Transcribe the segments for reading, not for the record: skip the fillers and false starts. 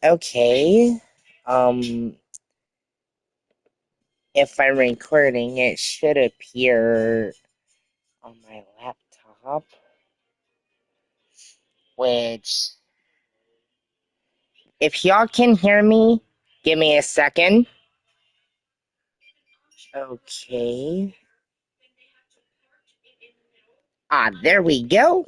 Okay. Um, if I'm recording, it should appear on my laptop, which, if y'all can hear me, give me a second. Okay. Ah, there we go.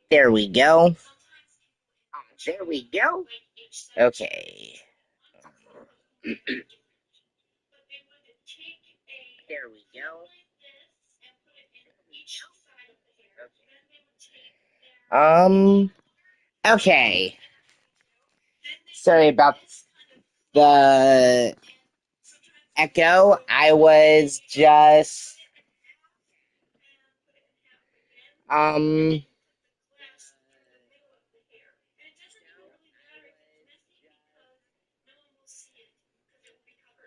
There we go. Ah, there we go. Okay. There we go. Okay. Sorry about the echo. Um,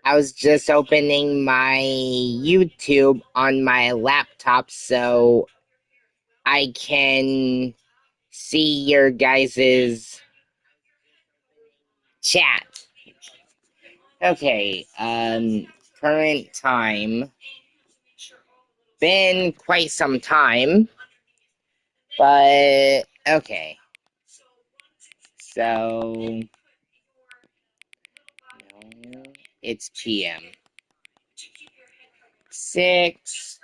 I was just opening my YouTube on my laptop so I can see your guys's chat. Okay, current time. Been quite some time, but okay. So, no, it's PM. 6.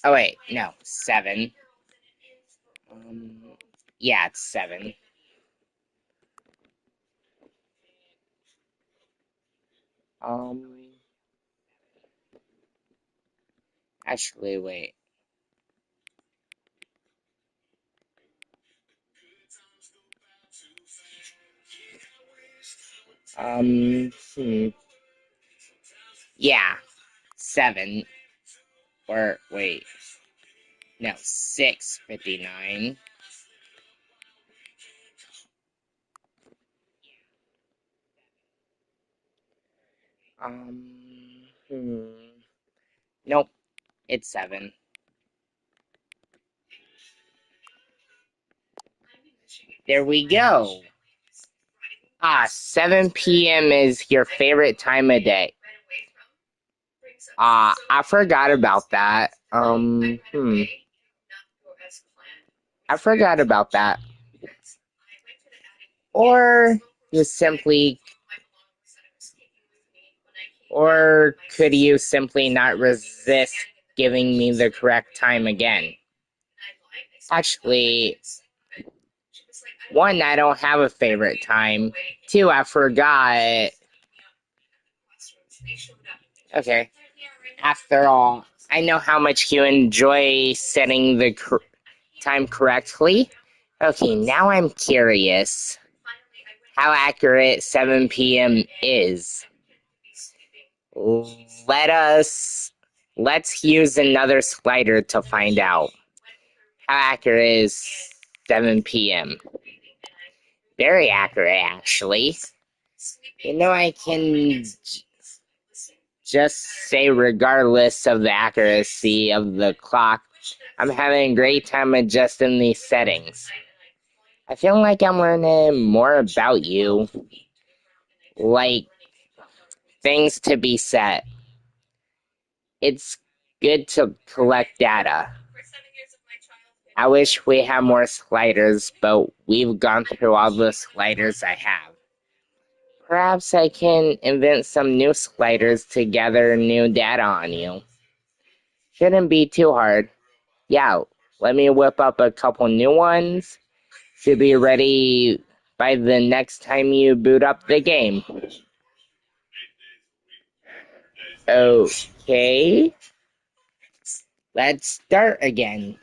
Oh, wait, no, 7. Um, yeah, it's 7. Um, actually, wait. Yeah, 7. Or, wait. No, 6:59. Nope, it's 7. There we go. Ah, 7 p.m. is your favorite time of day. Ah, I forgot about that. I forgot about that. Or you simply, or could you simply not resist giving me the correct time again? Actually, 1, I don't have a favorite time. 2, I forgot. Okay. After all, I know how much you enjoy setting the time correctly. Okay, now I'm curious how accurate 7 p.m. is. Let's use another slider to find out. How accurate is 7 p.m.? Very accurate, actually. I can just say, regardless of the accuracy of the clock, I'm having a great time adjusting these settings. I feel like I'm learning more about you, like things to be set. It's good to collect data. I wish we had more sliders, but we've gone through all the sliders I have. Perhaps I can invent some new sliders to gather new data on you. Shouldn't be too hard. Yeah, let me whip up a couple new ones to be ready by the next time you boot up the game. Okay, let's start again.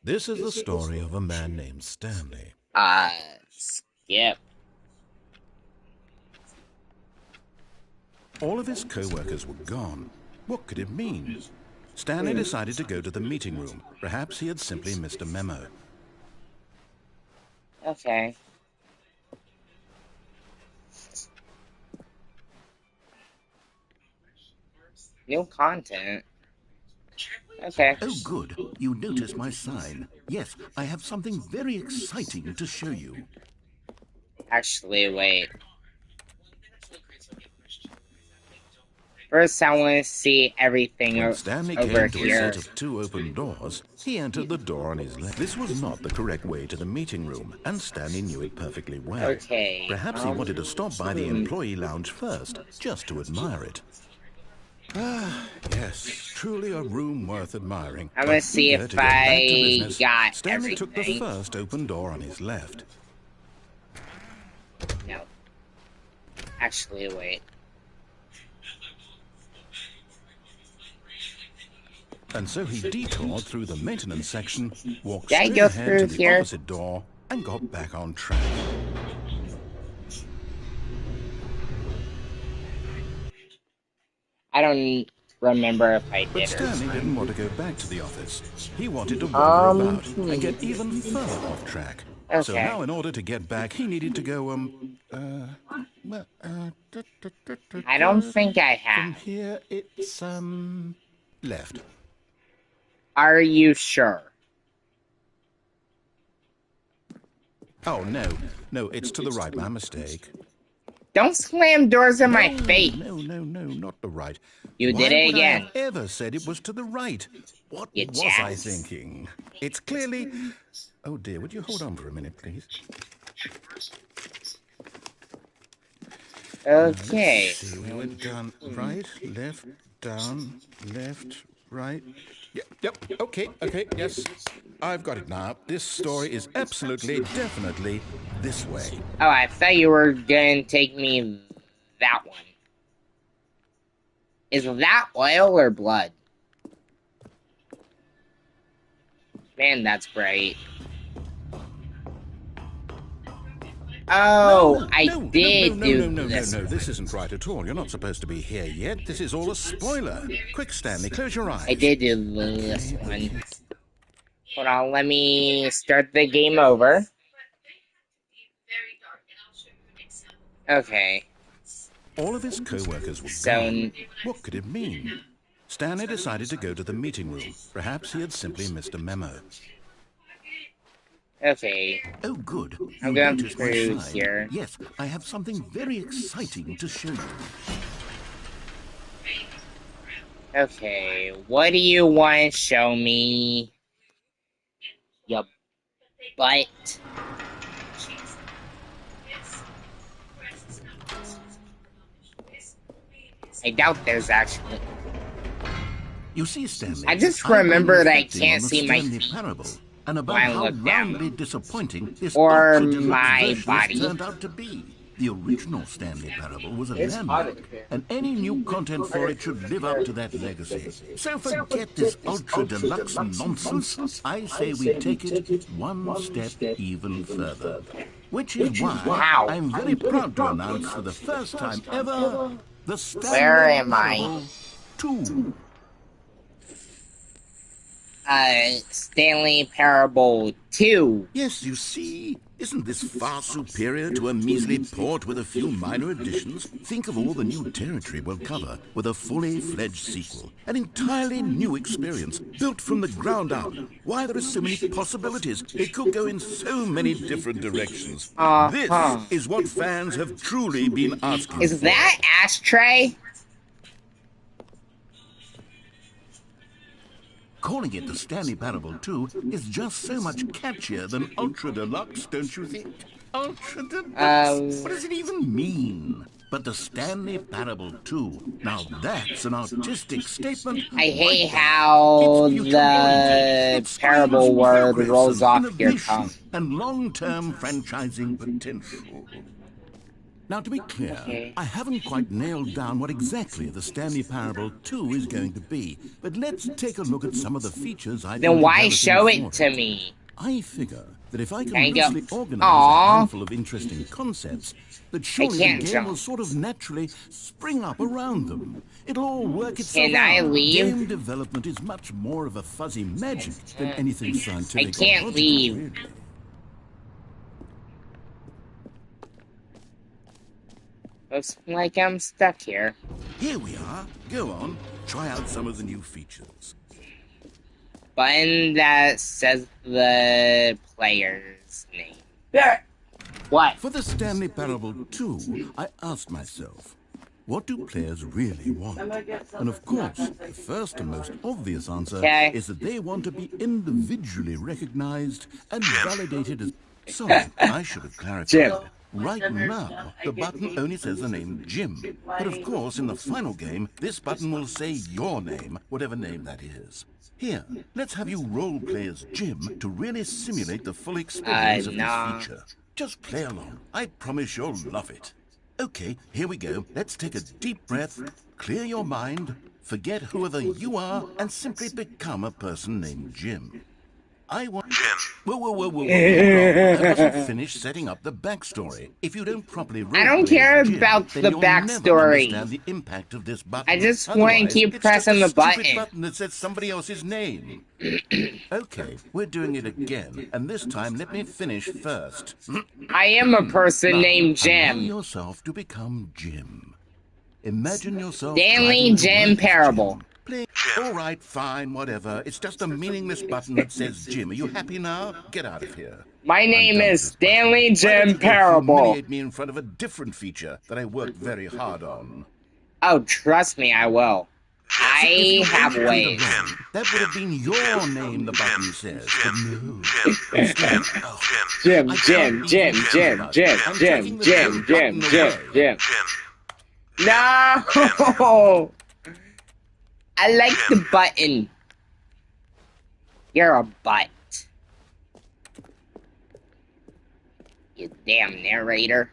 This is the story of a man named Stanley. Skip. All of his co-workers were gone. What could it mean? Stanley decided to go to the meeting room. Perhaps he had simply missed a memo. Okay. New content. Okay. Oh, good. You noticed my sign. Yes, I have something very exciting to show you. Actually, wait. First, I want to see everything When Stanley over came to a here. set of 2 open doors, he entered the door on his left. This was not the correct way to the meeting room, and Stanley knew it perfectly well. Okay. Perhaps he wanted to stop by the employee lounge first, just to admire it. Ah, yes, truly a room worth admiring. I'm gonna But see eager if to get back to I business, got Stanley took the everything. first open door on his left. No. Actually, wait. And so he detoured through the maintenance section, walked Did I straight go ahead to through the here? opposite door, and got back on track. I don't remember if I But did or Stanley not. didn't want to go back to the office. He wanted to wander about and get Hmm. even further off track. So Okay. now, in order to get back, he needed to go, I don't think I from have. here, it's, left. Are you sure? Oh, no, it's to the right. My mistake. Don't slam doors in my No, face. no, not the right. You did Why it would I have again. ever said it was to the right? What You was I jacks. thinking? It's clearly... Oh, dear, would you hold on for a minute, please? Okay. Let's see, we went down, right, left, down, left, right. Yep, okay, yes. I've got it now. This story is absolutely, definitely this way. Oh, I thought you were gonna take me that one. Is that oil or blood? Man, that's bright. Oh, I did do this No. one. This isn't right at all. You're not supposed to be here yet. This is all a spoiler. Quick, Stanley, close your eyes. I did do this one. Hold on, let me start the game over. Okay. All of his co-workers were So, gone. What could it mean? Stanley decided to go to the meeting room. Perhaps he had simply missed a memo. okay. Oh, good. I'm You going noticed my through sign. here. Yes, I have something very exciting to show you. Okay, what do you want to show me? Your butt. I doubt there's actually... You see, Stanley, I just I've been remembered I reflecting can't on the see my Stanley feet parable and about when I how look down. roundly disappointing this Or ultra-deluxe my version has body. turned out to be. The original Stanley parable was a landmark, and any new content for it should live up to that legacy. So forget this ultra-deluxe nonsense. I say we take it one step even further. Which is why Wow. I'm very proud to announce for the first time ever, the Where Stanley am I? Parable 2. Stanley Parable 2. Yes, you see, isn't this far superior to a measly port with a few minor additions? Think of all the new territory we'll cover with a fully fledged sequel. An entirely new experience, built from the ground up. Why, there are so many possibilities. It could go in so many different directions. This is what fans have truly been asking Is for. that Ashtray? Calling it the Stanley Parable 2 is just so much catchier than Ultra Deluxe, don't you think? Ultra Deluxe? What does it even mean? But the Stanley Parable 2, now that's an artistic statement. I hate right there. how It's future-oriented. the It screams parable word progress rolls and off your innovation tongue. and long-term franchising potential. Now, to be clear, Okay. I haven't quite nailed down what exactly the Stanley Parable 2 is going to be, but let's take a look at some of the features I've Then been why developing show for it to me? I figure that if I Can can I go? loosely organize a Aww. handful of interesting concepts, that surely the can't game jump. will sort of naturally spring up around them. It'll all work itself Can out. I leave? Game development is much more of a fuzzy magic than anything scientific I can't or logical, leave. really. Looks like I'm stuck here. Here we are. Go on. Try out some of the new features. button that says the player's name. What? For the Stanley Parable 2, I asked myself, what do players really want? And of course, the first and most obvious answer is that they want to be individually recognized and validated as... Sorry, I should have clarified. Jim. Right now, the button only says the name Jim. But of course, in the final game, this button will say your name, whatever name that is. Here, let's have you role-play as Jim to really simulate the full experience of this feature. Just play along. I promise you'll love it. Okay, here we go. Let's take a deep breath, clear your mind, forget whoever you are, and simply become a person named Jim. I want... Jim. Whoa. I wasn't finished setting up the backstory. If you don't properly I don't care about the backstory. Never understand the impact of this button. I just want to keep pressing the button. It's just a stupid button that says somebody else's name. Okay, we're doing it again, and this time let me finish first. I am a person named Jim. Allow yourself to become Jim. Imagine yourself... Stanley Jim Parable. Play. All right, fine, whatever. It's just a meaningless button that says Jim. Are you happy now? Get out of here. My name is Stanley Jim Parable. Humiliate me in front of a different feature that I worked very hard on. Oh, trust me, I will. I have ways. That would have been your name, the button says. But no. Jim. No! I like the button. You're a butt. You damn narrator.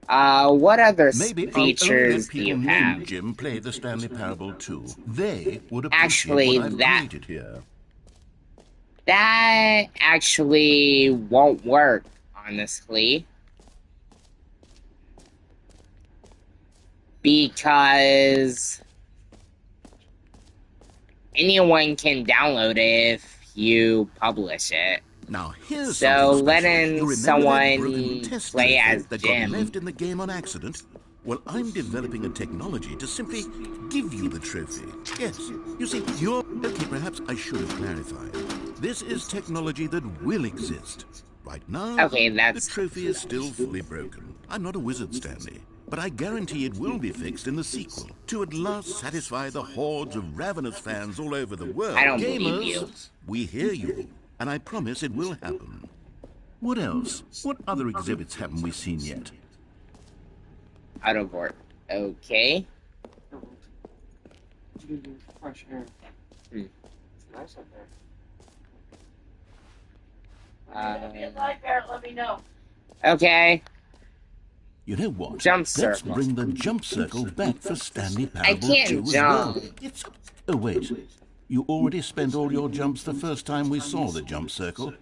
What other features do you have? Jim play the Stanley Parable 2. They would appreciate what I've created here. That actually won't work, honestly. Because anyone can download it if you publish it. Now here's so letting someone play as Jim. Got left in the game on accident. Well, I'm developing a technology to simply give you the trophy. Yes, you see, okay, perhaps I should have clarified. This is technology that will exist. Right now, the trophy is still fully broken. I'm not a wizard, Stanley. But I guarantee it will be fixed in the sequel to at last satisfy the hordes of ravenous fans all over the world. I don't believe you. We hear you, and I promise it will happen. What else? What other exhibits haven't we seen yet? Out of work. Okay. Fresh air. It's nice up there. If you like there, let me know. Okay. You know what? Jump circle. Let's bring the jump circle back for Stanley Parable 2 I can't jump. Well. Oh, wait. You already spent all your jumps the first time we saw the jump circle.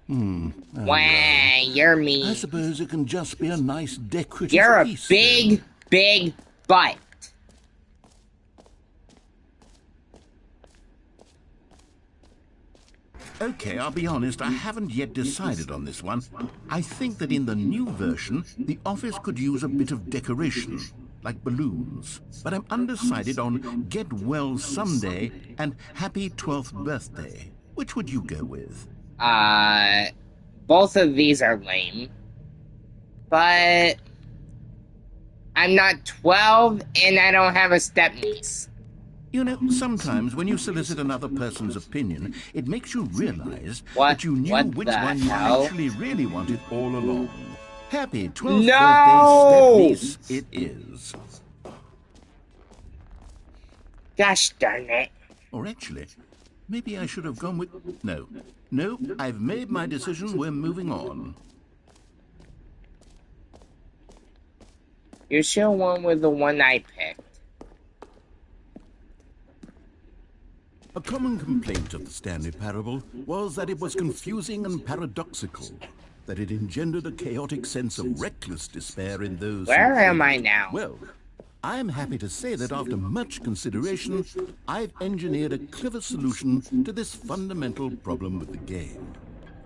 Wah, you're mean. I suppose it can just be a nice decorative You're a piece, big butt. Okay, I'll be honest, I haven't yet decided on this one. I think that in the new version, the office could use a bit of decoration, like balloons. But I'm undecided on Get Well Someday and Happy 12th Birthday. Which would you go with? Both of these are lame. But I'm not 12 and I don't have a stepniece. You know, sometimes when you solicit another person's opinion, it makes you realize that you knew which one you actually really wanted all along. Happy 12th birthday, stepniece, it is. Gosh darn it. Or actually, maybe I should have gone with... No, I've made my decision, we're moving on. You sure went with the one I picked. A common complaint of the Stanley Parable was that it was confusing and paradoxical, that it engendered a chaotic sense of reckless despair in those... Where am I now? Well, I am happy to say that after much consideration, I've engineered a clever solution to this fundamental problem with the game.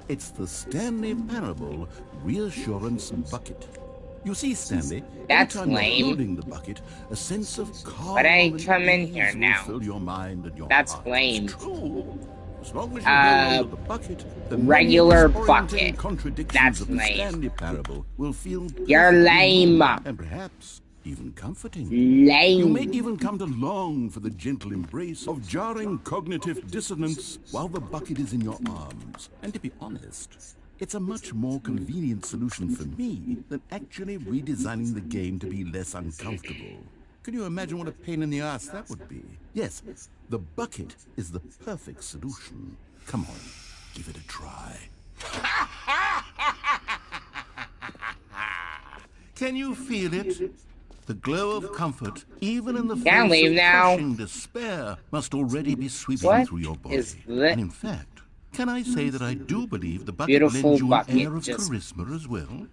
It's the Stanley Parable Reassurance Bucket. You see, Stanley, That's every time you're lame. holding the bucket, a sense of calm But I and come in here ease will now. fill your mind and your That's heart. lame. It's true. As long as you hold on to the bucket, the many Regular disorienting bucket. contradictions That's of the lame. Stanley parable will feel You're perfectly lame. normal and perhaps even comforting. Lame. You may even come to long for the gentle embrace of jarring cognitive dissonance while the bucket is in your arms. And to be honest, it's a much more convenient solution for me than actually redesigning the game to be less uncomfortable. Can you imagine what a pain in the ass that would be? Yes, the bucket is the perfect solution. Come on, give it a try. Can you feel it? The glow of comfort, even in the Can't face leave of now. crushing despair, must already be sweeping What through your body. is that? And in fact, can I say that I do believe the bucket Beautiful lends you an bucket, air of just- charisma as well?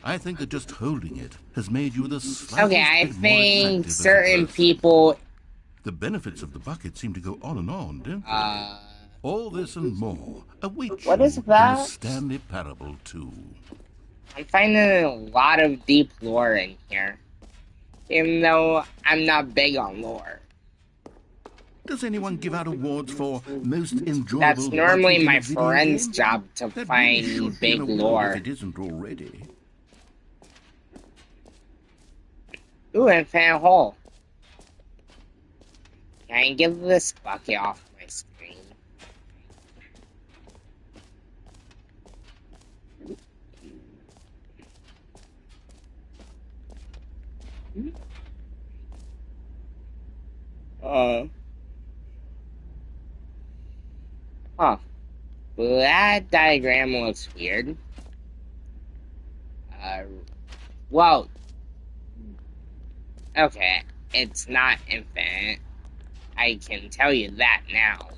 I think that just holding it has made you the slightest Okay, I bit more think attractive as a certain person. people, The benefits of the bucket seem to go on and on, don't they? All this and more await What you is in that? the Stanley Parable 2. I'm finding a lot of deep lore in here. Even though I'm not big on lore. Does anyone give out awards for most enjoyable That's normally bucket in my a video friend's game? job to That really find should be an big award lore. if it isn't already. Ooh, infinite hole. Can I get this bucket off my screen? Huh. Well, that diagram looks weird. Well, okay, it's not infinite. I can tell you that now.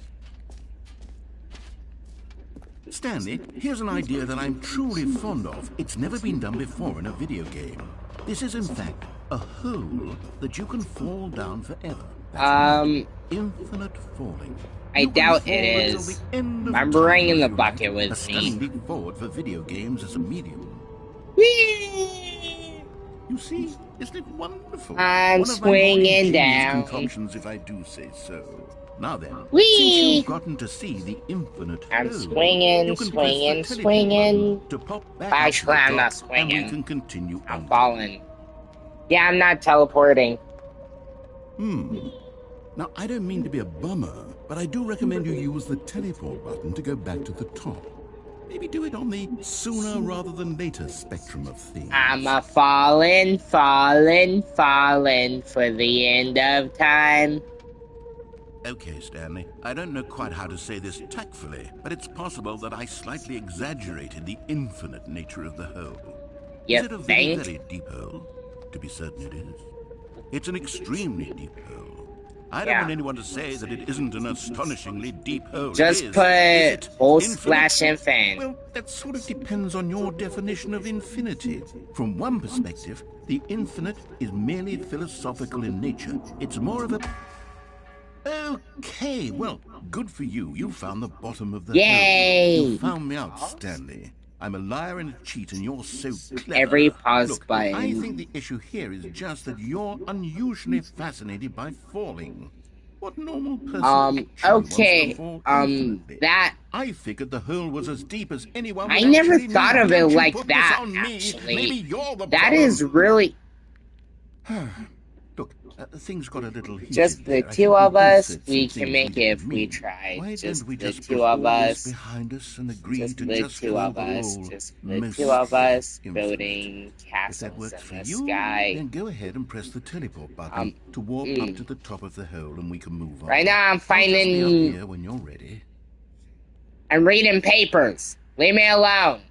Stanley, here's an idea that I'm truly fond of. It's never been done before in a video game. This is, in fact, a hole that you can fall down forever. That's right. Infinite falling. I doubt it is. I'm bringing the bucket with A stunning me. leap forward for video games as a medium. Whee! You see, isn't it wonderful? I'm One of my more swinging ingenious down. concoctions, if I do say so. Now then, Whee! since you've gotten to see the infinite I'm hole, swinging, you can swinging, press the teleport swinging. button to pop back up Actually, to the I'm not top, and we swinging. can continue I'm on. falling. Yeah, I'm not teleporting. Now, I don't mean to be a bummer, but I do recommend you use the teleport button to go back to the top. Maybe do it on the sooner rather than later spectrum of things. I'm a falling for the end of time. Okay, Stanley, I don't know quite how to say this tactfully, but it's possible that I slightly exaggerated the infinite nature of the hole. You Is it a very, think? very deep hole? To be certain it is. It's an extremely deep hole. I don't Yeah. want anyone to say that it isn't an astonishingly deep hole. Just It is. put Is it full infinite? splash infinite. Well, that sort of depends on your definition of infinity. From one perspective, the infinite is merely philosophical in nature. It's more of a... Okay, well, good for you. You found the bottom of the Yay! hole. You found me out, Stanley. I'm a liar and a cheat, and you're so clever. Every pause Look, button. I think the issue here is just that you're unusually fascinated by falling. What normal person actually okay, wants to fall infinitely? that... I figured the hole was as deep as anyone I would never actually thought need. of it Don't you like put this that, on me. actually. Maybe you're the That problem. is really... Look, things got a little heated Just the there. I two think of we us, said we some can things make we it if didn't we mean. try. Why Just don't we the just two put of all this us. behind us and agree Just to the just two call of the us. role Just the most two of us infinite? building If that castles works for in the you, sky. then go ahead and press the teleport button to warp up to the top of the hole, and we can move on. Right now I'm I'll just be up finding... here when you're ready. I'm reading papers. Leave me alone.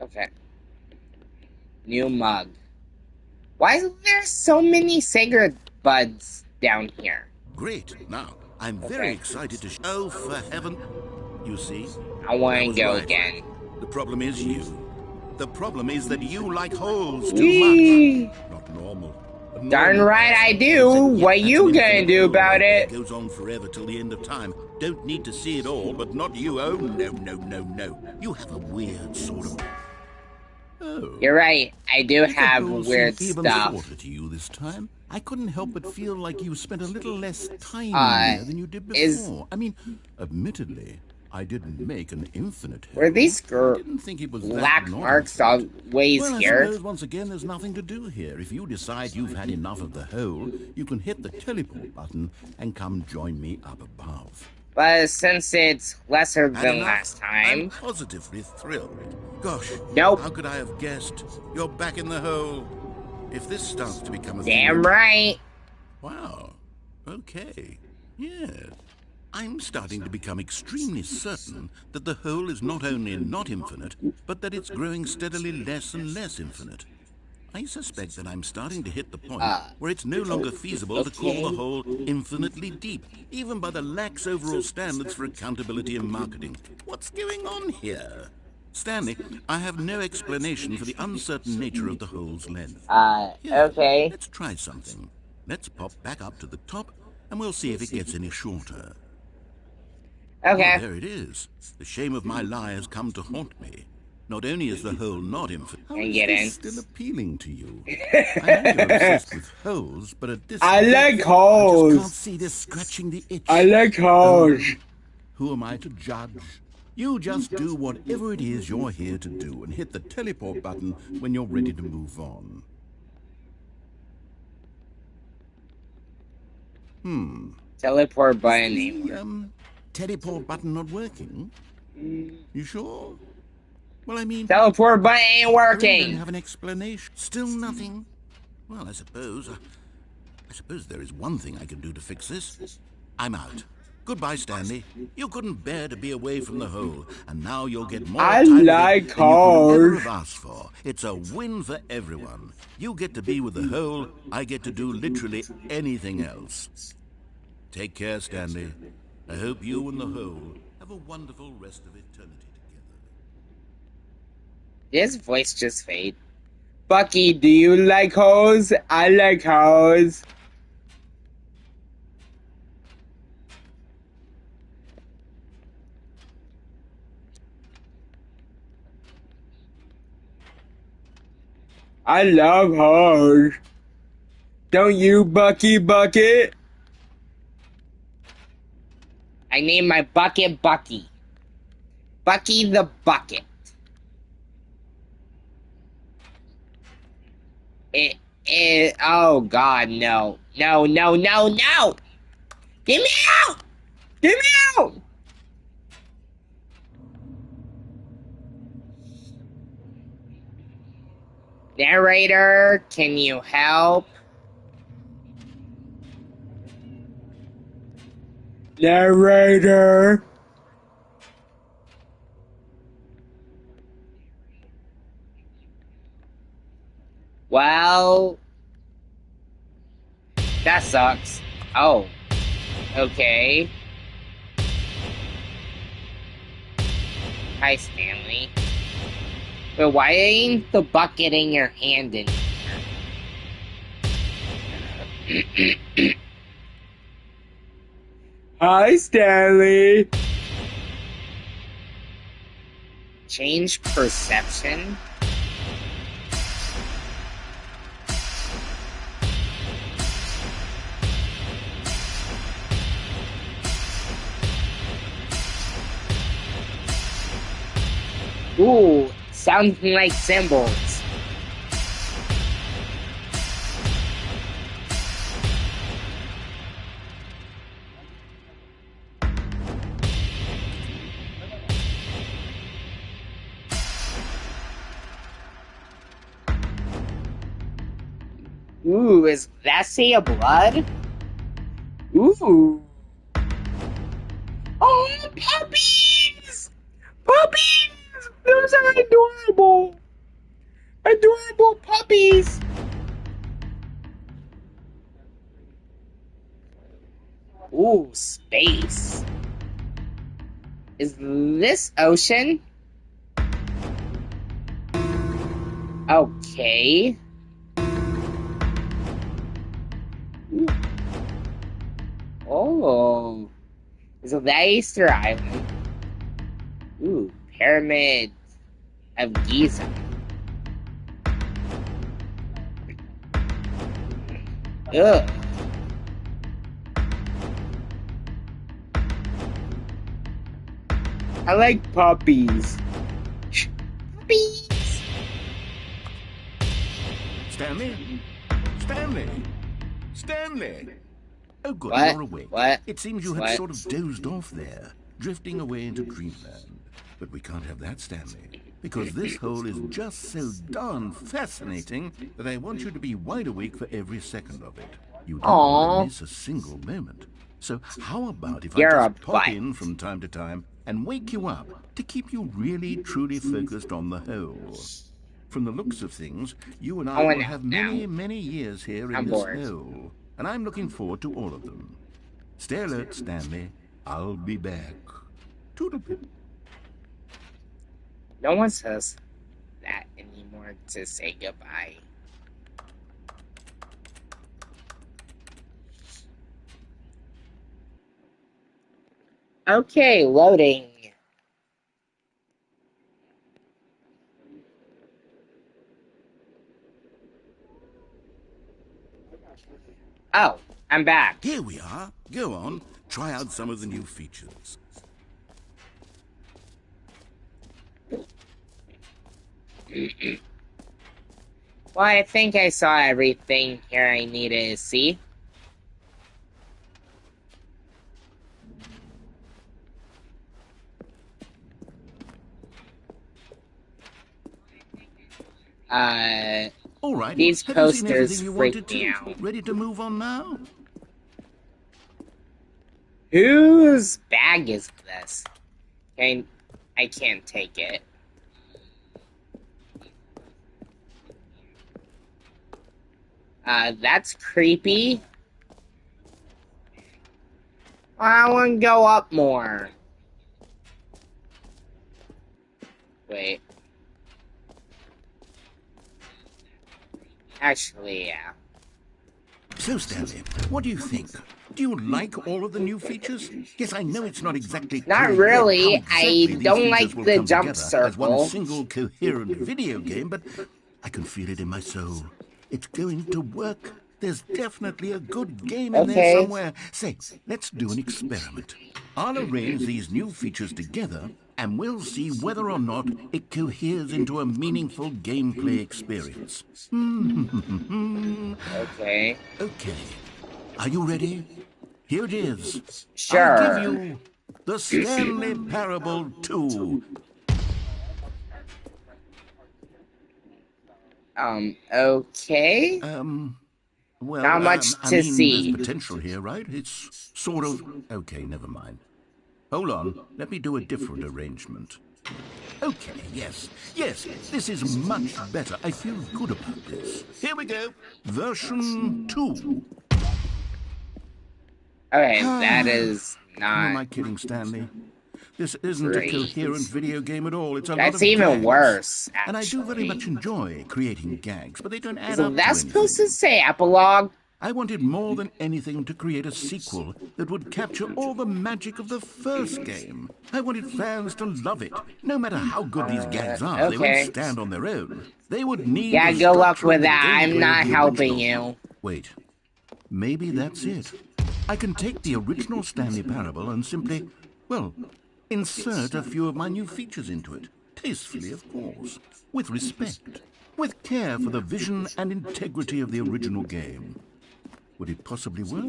Okay. New mug. Why is there so many cigarette buds down here? Great. Now, I'm very excited to Oh, for heaven. You see? I want That to was go right. again. The problem is you. The problem is that you like holes too Whee! much. Not normal. Darn right I do. What you gonna do about it? Goes on forever till the end of time. Don't need to see it all, but not you. Oh, no, no, no, no. You have a weird sort of... Oh. You're right. I do Did the have whole weird seem even stuff. shorter to you this time? I couldn't help but feel like you spent a little less time in there than you did before. I mean, admittedly, I didn't make an infinite hole. Were these didn't think it was black that marks infinite. always Well, here? I suppose once again there's nothing to do here. If you decide you've had enough of the hole, you can hit the teleport button and come join me up above. But since it's lesser than last time... I'm positively thrilled. Gosh, nope. How could I have guessed? You're back in the hole. If this starts to become a damn right. Wow. Okay. Yes. I'm starting to become extremely certain that the hole is not only not infinite, but that it's growing steadily less and less infinite. I suspect that I'm starting to hit the point where it's no longer feasible to call the hole infinitely deep, even by the lax overall standards for accountability and marketing. What's going on here? Stanley, I have no explanation for the uncertain nature of the hole's length. Okay. Let's try something. Let's pop back up to the top, and we'll see if it gets any shorter. Okay. Oh, there it is. The shame of my lie has come to haunt me. Not only is the hole not infinite, how is this still appealing to you? I know you're obsessed with holes, but at this I like holes. I just can't see this scratching the itch. I like holes. Who am I to judge? You just do whatever it is you're here to do and hit the teleport button when you're ready to move on. Teleport button. Teleport button not working? You sure? Well, I mean... teleport button ain't working! I don't have an explanation. Still nothing? Well, I suppose there is one thing I can do to fix this. I'm out. Goodbye, Stanley. You couldn't bear to be away from the hole, and now you'll get more time with it than you could ever have asked for. It's a win for everyone. You get to be with the hole, I get to do literally anything else. Take care, Stanley. I hope you and the hole have a wonderful rest of eternity together. Did his voice just fade? Bucky, do you like hoes? I like hoes. I love hoes. Don't you, Bucky Bucket? I named my bucket Bucky. Bucky the Bucket. Oh God, no. No, no, no, no! Get me out! Get me out! Narrator, can you help? Narrator. Well, that sucks. Oh, okay. Hi, Stanley. But why ain't the bucket in your hand in here? Hi, Stanley. Change perception? Ooh, sounds like symbols. Ooh, is that sea of blood? Ooh. Oh, puppies! Puppies! Those are adorable! Adorable puppies! Ooh, space. Is this ocean? Okay. Oh, so that Easter Island. Ooh, Pyramid of Giza. Ugh. I like puppies. Puppies. Stanley? Stanley? Stanley! Oh, good, What? you're awake. What? It seems you had What? sort of dozed off there, drifting away into dreamland. But we can't have that, Stanley, because this hole is just so darn fascinating that I want you to be wide awake for every second of it. You don't want Aww. to miss a single moment. So how about if I You're a just pop butt. in from time to time and wake you up to keep you really, truly focused on the hole? From the looks of things, you and I I will want have out now. many, many years here in I'm this bored. hole, and I'm looking forward to all of them. Stay alert, Stanley. I'll be back. Toodlepip. No one says that anymore to say goodbye. Okay, loading. Oh, I'm back. Here we are. Go on. Try out some of the new features. Well, I think I saw everything here I needed to see. All right. These Have you seen posters everything you freak wanted me to? out. Ready to move on now? Whose bag is this? I can't take it. That's creepy. I want to go up more. Wait. Actually, yeah. So, Stanley, what do you think? Do you like all of the new features? Yes, I know it's not exactly Not clear yet how really. exactly I these don't features like will the come jump together as one circle. single coherent video game, but I can feel it in my soul. It's going to work. There's definitely a good game in there Okay. somewhere. Say, let's do an experiment. I'll arrange these new features together, and we'll see whether or not it coheres into a meaningful gameplay experience. Okay. Okay. Are you ready? Here it is. I give Sure. you the Stanley Parable 2. Okay. Well, Not much I to mean, there's see. potential here, right? It's sort of... Okay, never mind. Hold on. Let me do a different arrangement. Okay, yes. Yes, this is much better. I feel good about this. Here we go. Version 2. Okay, that is Who am not I kidding, Stanley? This isn't a great. coherent video game at all. It's a lot That's of even gags. worse, And I do very actually. much enjoy creating gags, but they don't add So up to that's supposed to anything. say epilogue? I wanted more than anything to create a sequel that would capture all the magic of the first game. I wanted fans to love it. No matter how good these gags are, they won't Okay. stand on their own. They would need Yeah, the good luck structure with and the that. I'm gameplay of not the helping original. you. Wait, maybe that's it. I can take the original Stanley Parable and simply, well, insert a few of my new features into it. Tastefully, of course. With respect. With care for the vision and integrity of the original game. Would it possibly work?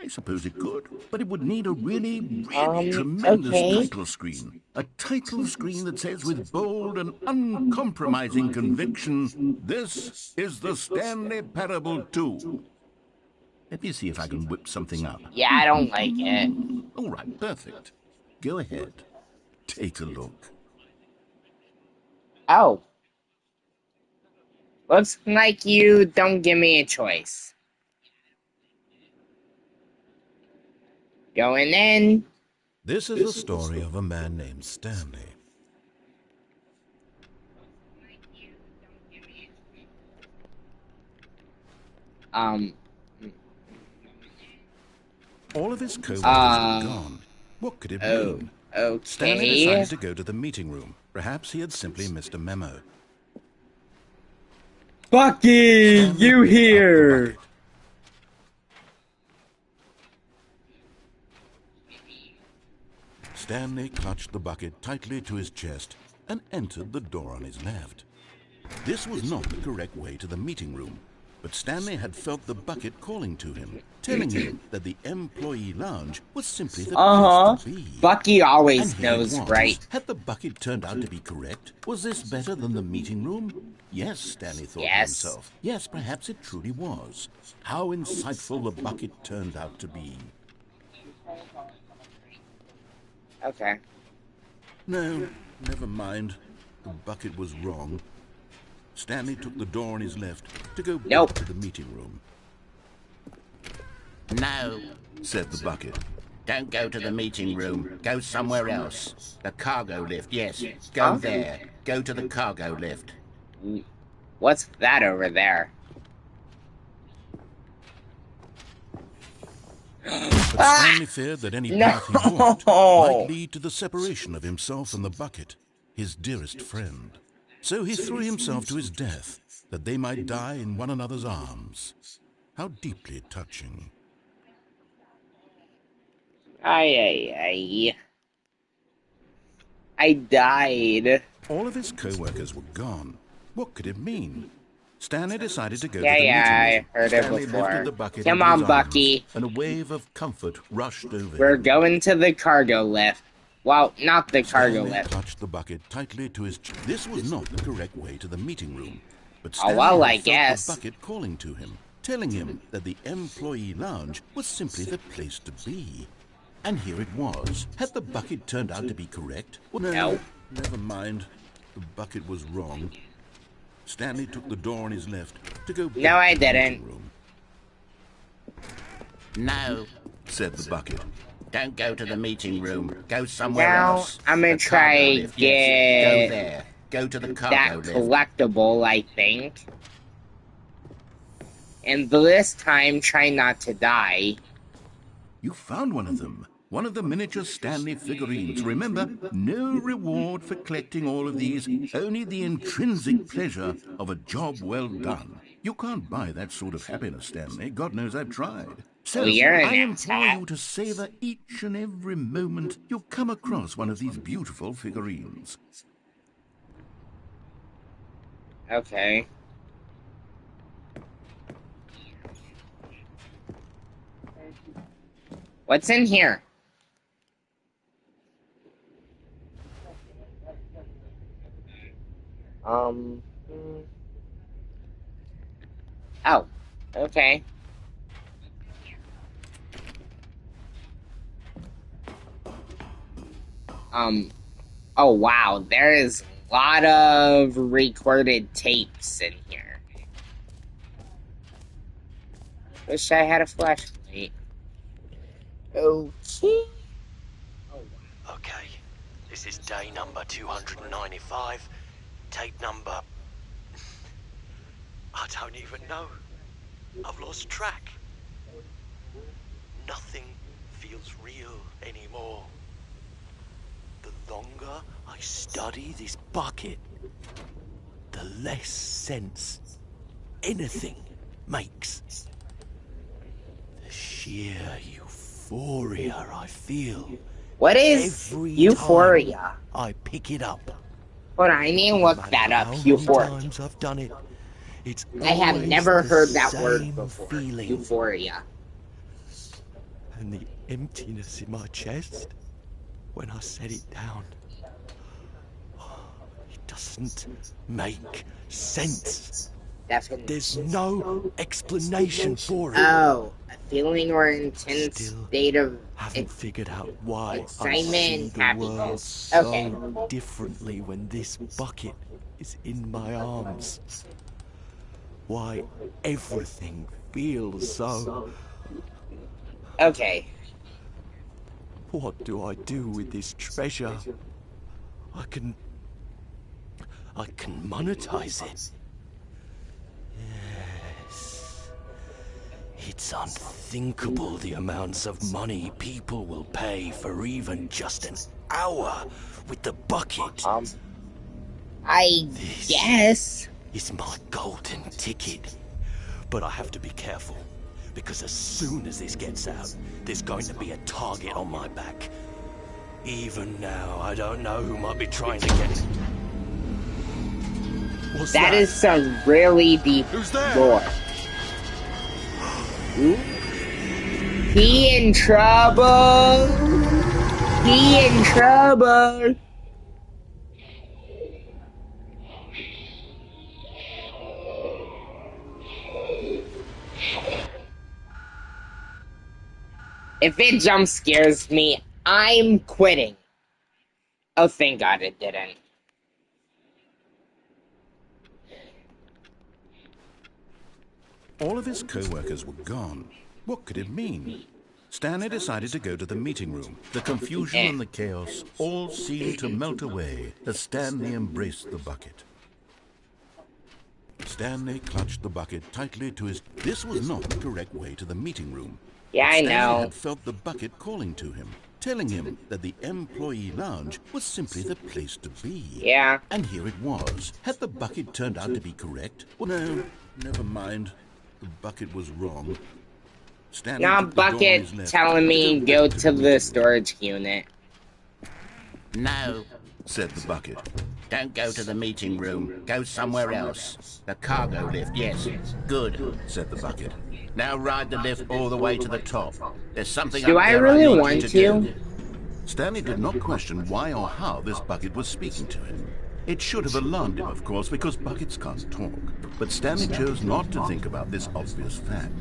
I suppose it could. But it would need a really, really tremendous Okay. title screen. A title screen that says with bold and uncompromising conviction, "This is the Stanley Parable 2." Let me see if I can whip something up. Yeah, I don't like it. All right, perfect. Go ahead. Take a look. Oh. Looks like you don't give me a choice. Going in. This is the story of a man named Stanley. Um. All of his co-workers were gone. What could it mean? Stanley Okay. decided to go to the meeting room. Perhaps he had simply missed a memo. Bucky, Stanley you picked up the here? bucket. Stanley clutched the bucket tightly to his chest and entered the door on his left. This was not the correct way to the meeting room, but Stanley had felt the bucket calling to him, telling him that the employee lounge was simply the place to be. Bucky always And here knows, it was. right? Had the bucket turned out to be correct? Was this better than the meeting room? Yes, Stanley thought to himself. Yes, perhaps it truly was. How insightful the bucket turned out to be. Okay. No, never mind. The bucket was wrong. Stanley took the door on his left to go back to the meeting room. No, Said the bucket. don't go to the meeting room. Go somewhere else. The cargo lift, yes. Go there. Go to the cargo lift. What's that over there? But Stanley feared that any path he walked might lead to the separation of himself and the bucket, his dearest friend. So he threw himself to his death, that they might die in one another's arms. How deeply touching. I died. All of his co-workers were gone. What could it mean? Stanley decided to go to Yeah, the meeting I room. heard it Stanley before. lifted the bucket Come into on, his Bucky. arms, and a wave of comfort rushed over We're him. going to the cargo lift. Well, not the cargo Stanley lift. clutched the bucket tightly to his chest. This was not the correct way to the meeting room, but Oh, Stanley well, I had felt guess. the bucket calling to him, telling him that the employee lounge was simply the place to be. And here it was. Had the bucket turned out to be correct? Well, No. Never mind. The bucket was wrong. Stanley took the door on his left to go back No, I to the meeting didn't. room. No, Said the bucket. don't go to the meeting room. Go somewhere Now, else. I'm gonna The try cargo to lift, yes. Go get there. Go to the that cargo lift. collectible, I think. And this time, try not to die. You found one of them. One of the miniature Stanley figurines. Remember, no reward for collecting all of these, only the intrinsic pleasure of a job well done. You can't buy that sort of happiness, Stanley. God knows I've tried. So, You're an I implore asshat. you to savor each and every moment you come across one of these beautiful figurines. Okay. What's in here? Oh, okay. Oh wow, there is a lot of recorded tapes in here. Wish I had a flashlight. Okay. Okay, this is day number 295, tape number... I don't even know. I've lost track. Nothing feels real anymore. The longer I study this bucket, the less sense anything makes. The sheer euphoria I feel What is every euphoria? time I pick it up. Hold on, I need to No look matter that up. how many Euphoria. times I've done it, it's I have always never the heard that word same before. feeling. Euphoria. And the emptiness in my chest when I set it down. It doesn't make sense. Definitely. There's no explanation for it. Oh, a feeling or intense Still state of haven't figured out why I excitement see and the world happiness. so Okay. differently when this bucket is in my arms. Why everything feels so... Okay. What do I do with this treasure? I can monetize it. Yes. It's unthinkable the amounts of money people will pay for even just an hour with the bucket. I This guess. is my golden ticket. But I have to be careful, because as soon as this gets out, there's going to be a target on my back. Even now, I don't know who might be trying to get it. What's that? That is some really deep Who's there? lore. Ooh. He in trouble. He in trouble. If it jump scares me, I'm quitting. Oh, thank God it didn't. All of his co-workers were gone. What could it mean? Stanley decided to go to the meeting room. The confusion and the chaos all seemed to melt away as Stanley embraced the bucket. Stanley clutched the bucket tightly to his... This was not the correct way to the meeting room. Yeah, I Stanley know. had felt the bucket calling to him, telling him that the employee lounge was simply the place to be. Yeah. And here it was. Had the bucket turned out to be correct? Well, no, never mind. The bucket was wrong. Stanley Now took the door on bucket his left telling me to go back to the meeting storage unit. No, said the bucket. don't go to the meeting room. Go somewhere else. The cargo lift, yes. Good, Said the bucket. Now ride the lift all the way to the top. There's something Do up I there really I need want you to? do. Stanley did not question why or how this bucket was speaking to him. It should have alarmed him, of course, because buckets can't talk. But Stanley chose not to think about this obvious fact.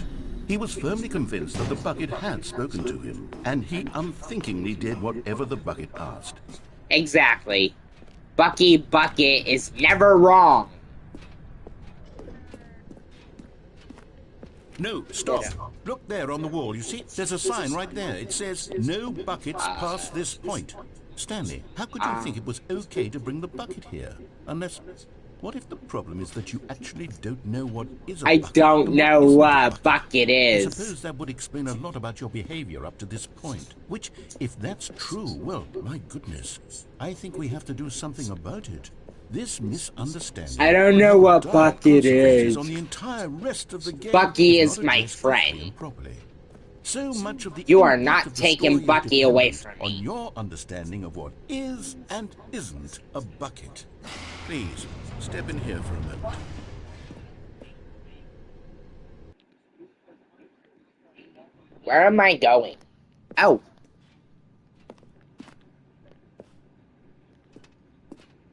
He was firmly convinced that the bucket had spoken to him, and he unthinkingly did whatever the bucket asked. Exactly. Bucky Bucket is never wrong. No, stop. Look there on the wall, you see? There's a sign right there. It says, no buckets past this point. Stanley, how could you think it was okay to bring the bucket here? Unless, what if the problem is that you actually don't know what is a I bucket? don't and know isn't a what bucket I is. suppose that would explain a lot about your behavior up to this point. Which, if that's true, well, my goodness, I think we have to do something about it. This misunderstanding... I don't know what dire bucket consequences is. on the entire rest of the game Bucky if is not my addressed quickly friend. and properly. So much of the You are impact not of the taking story is Bucky away dependent from me. on your understanding of what is and isn't a bucket. Please, step in here for a moment. Where am I going? Oh.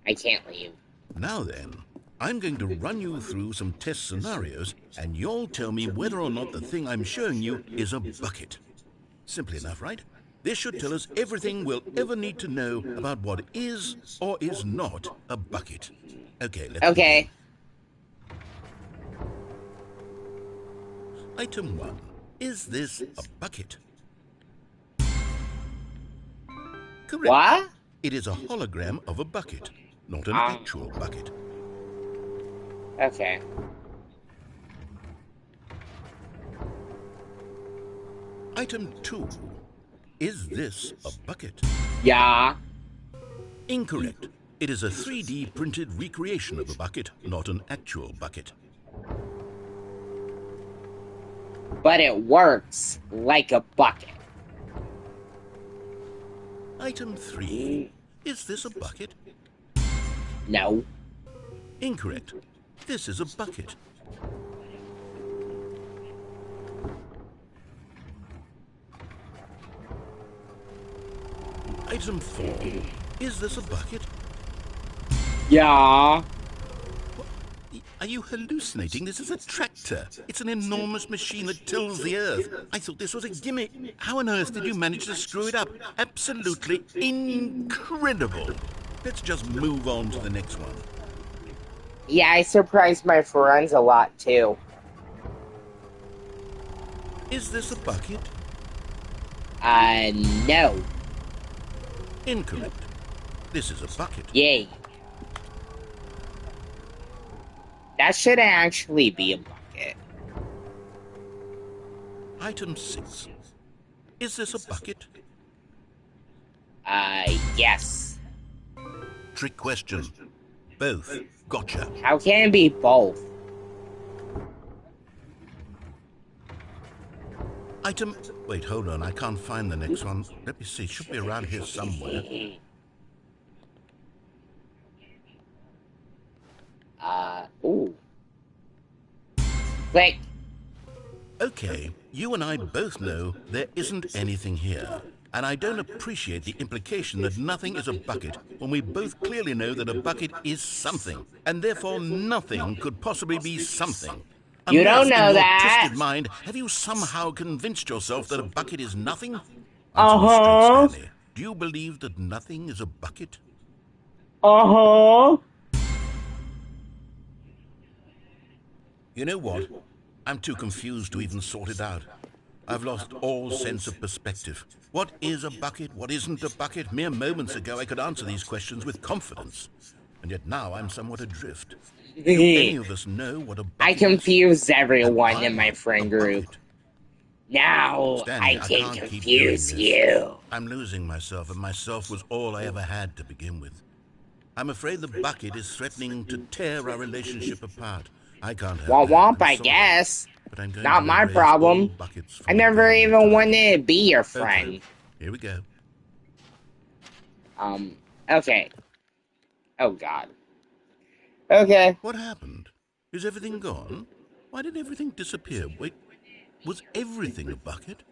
I can't leave. Now then, I'm going to run you through some test scenarios, and you'll tell me whether or not the thing I'm showing you is a bucket. Simple enough, right? This should tell us everything we'll ever need to know about what is or is not a bucket. Okay, let's Okay. begin. Item 1. Is this a bucket? Correct. What? It is a hologram of a bucket, not an actual bucket. Okay. Item 2. Is this a bucket? Yeah. Incorrect. It is a 3D printed recreation of a bucket, not an actual bucket. But it works like a bucket. Item 3. Is this a bucket? No. Incorrect. This is a bucket. Item 4. Is this a bucket? Yeah. Are you hallucinating? This is a tractor. It's an enormous machine that tills the earth. I thought this was a gimmick. How on earth did you manage to screw it up? Absolutely incredible. Let's just move on to the next one. Yeah, I surprised my friends a lot too. Is this a bucket? No. Incorrect. This is a bucket. Yay. That should actually be a bucket. Item 6. Is this a bucket? Yes. Trick question. Both. Gotcha. How can it be both? Item... Wait, hold on. I can't find the next one. Let me see. It should be around here somewhere. Ooh. Click. Okay, you and I both know there isn't anything here. And I don't appreciate the implication that nothing is a bucket when we both clearly know that a bucket is something. And therefore nothing could possibly be something. You don't Unless, know in your that. twisted mind, have you somehow convinced yourself that a bucket is nothing? Answer me straight, Stanley. Do you believe that nothing is a bucket? You know what? I'm too confused to even sort it out. I've lost all sense of perspective. What is a bucket? What isn't a bucket? Mere moments ago I could answer these questions with confidence. And yet now I'm somewhat adrift. Do any of us know what a bucket I is? confuse everyone Am in my I friend a group. bucket? Now Stanley, I can can't keep doing confuse this. you. I'm losing myself, and myself was all I ever had to begin with. I'm afraid the bucket is threatening to tear our relationship apart. I can't have Womp that. womp, I'm I sorry, guess. but I'm going Not to my erase problem. all buckets from I the never brain even entirely. wanted to be your friend. Okay, here we go. Okay. Oh, God. Okay. What happened? Is everything gone? Why did everything disappear? Wait, was everything a bucket?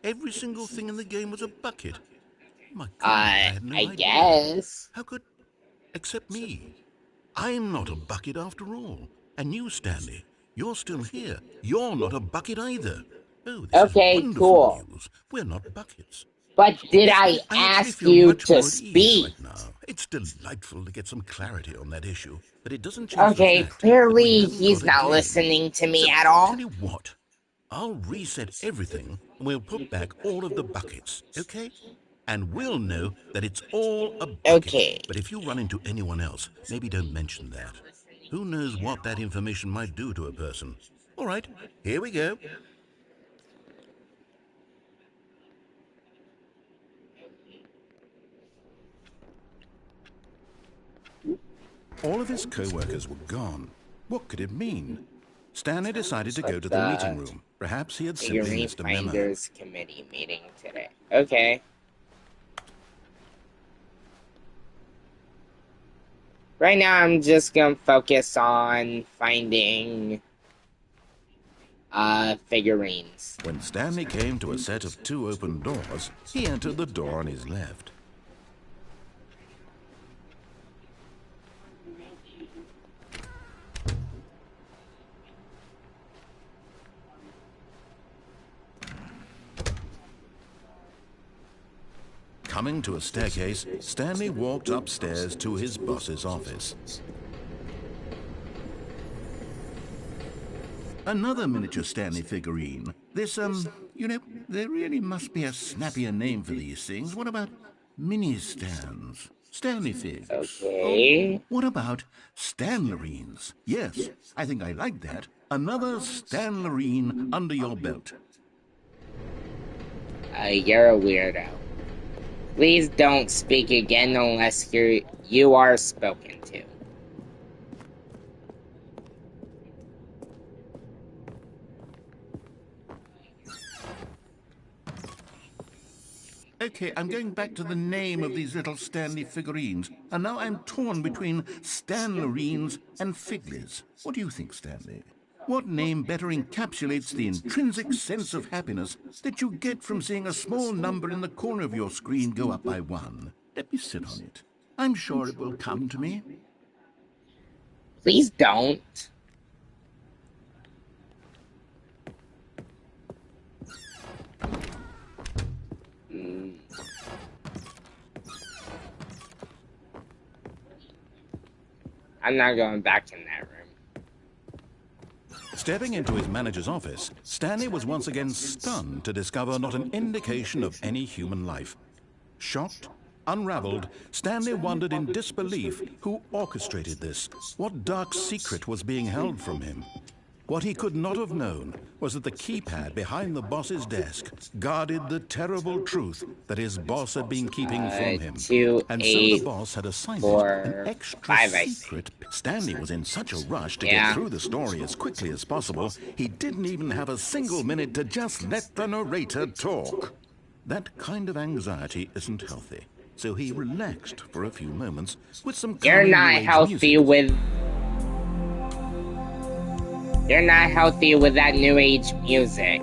Every single thing in the game was a bucket. Oh my God, I had no I idea. guess. How could... Except me. I'm not a bucket after all. And you, Stanley, you're still here. You're not a bucket either. Oh, this is Okay, wonderful cool. news. We're not buckets. But did Yes, I I actually ask feel you much to more at ease speak? right now. It's delightful to get some clarity on that issue, but it doesn't change the Okay, fact that we clearly haven't he's got a not game. listening to me So, at all. tell you what, I'll reset everything and we'll put back all of the buckets, okay? And we'll know that it's all a bucket. Okay. But if you run into anyone else, maybe don't mention that. Who knows what that information might do to a person? All right, here we go. All of his co-workers were gone. What could it mean? Stanley decided to go to the the meeting room. Perhaps he had simply Figurine missed a memo. Finders Committee meeting today. Okay. Right now, I'm just gonna focus on finding figurines. When Stanley came to a set of 2 open doors, he entered the door on his left. Coming to a staircase, Stanley walked upstairs to his boss's office. Another miniature Stanley figurine. This, you know, there really must be a snappier name for these things. What about mini-stands? Stanley figs. Okay. Oh, what about Stanlerines? Yes, I think I like that. Another Stanlerine under your belt. You're a weirdo. Please don't speak again unless you are spoken to. Okay, I'm going back to the name of these little Stanley figurines, and now I'm torn between Stanlerines and Figlies. What do you think, Stanley? What name better encapsulates the intrinsic sense of happiness that you get from seeing a small number in the corner of your screen go up by 1? Let me sit on it. I'm sure it will come to me. Please don't. I'm not going back in that room. Stepping into his manager's office, Stanley was once again stunned to discover not an indication of any human life. Shocked, unraveled, Stanley wondered in disbelief who orchestrated this. What dark secret was being held from him? What he could not have known was that the keypad behind the boss's desk guarded the terrible truth that his boss had been keeping from him. 2, And so the 8, boss had assigned it 4, an extra 5, I secret. think. Stanley was in such a rush to Yeah. get through the story as quickly as possible, he didn't even have a single minute to just let the narrator talk. That kind of anxiety isn't healthy, so he relaxed for a few moments with some You're calming not new age healthy music. with... You're not healthy with that new age music.